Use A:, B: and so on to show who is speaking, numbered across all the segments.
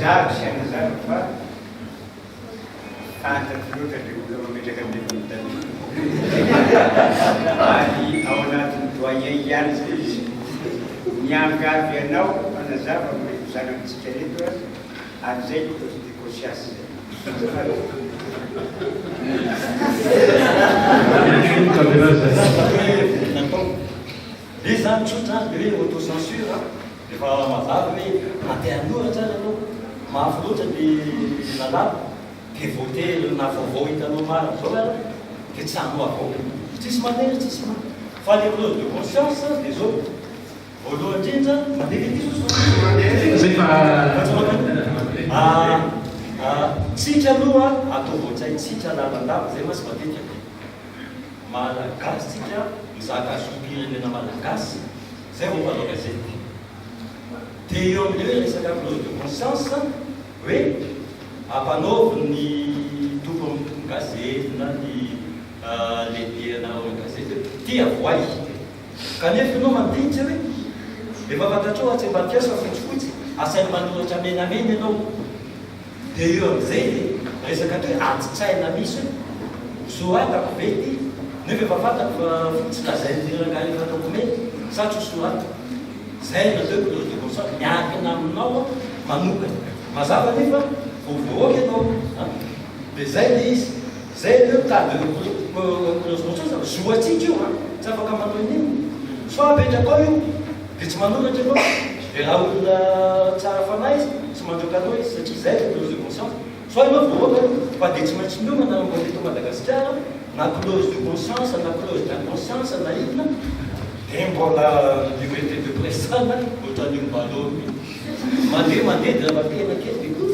A: mazava sy anazava fa fantatry loatra le olona mametraka amin'ny any ao anatin'ny doyen ihany zay izy miangavy ianao anazava zany amitsika reto ary zay cause de conscience
B: le zany tsotra de hoe autocensure efa mazava hoe anteanoratra anao mafy loatra le lalàna de voatery na vaovao hitanao mara zao a de tsy hano avao tsisy manera tsisy ma fa le clause de conscience de zao voalohany indrindra mandeha tsika aloha atao voatsaitsika lalandava zay masy matetika malagasy tsika mizaka asom-pirenena malagasy zay voapanao gazety de eo amin'le hoe resaka clause de conscience hoe ampanaovy ny tompo amin'ny gazety na ny lehibe na gazety tia voay kanefa anao mandinitra hoe efa fantatrao atsy mbakiasa fotsifotsy asainy manoratra menamena ianao de eo am'izay le resaka hoe antitsaina misy soratako vety nefa efa fantako fa tsy lazainyranga efa ataoko mety sa tsy sorata zay nateo clause de conscience miankina aminao manokana mazava nefa vovoaky ianao de zay le izy zay le mitady clause de conscience zoatsika io tsy afaka manao in'iny so apetraka ao io de tsy manoratra anao de raha olona tsara fanahy izy tsy mandroka anao izy satria zay le clause de conscience so anao voaka fa de tsy maintsy miomana mandeto Madagasikara na clause de conscience na clause d'inconscience na inona de mbola liberté de presse sana ohatran'io mbalomy mandeha de raha-tena kely de koa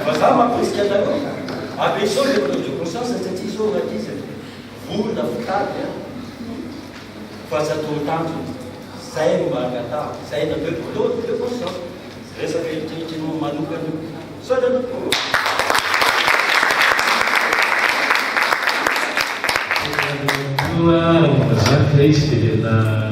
B: fa za mampisika anareo abeso le clause de conscience satria zao raha izy volona fitady fa tsy atao tanjona zay no mahangata zay nateo clause de conscience resaka eritreritrinao manokana io sodana
C: Dua, uma das vezes,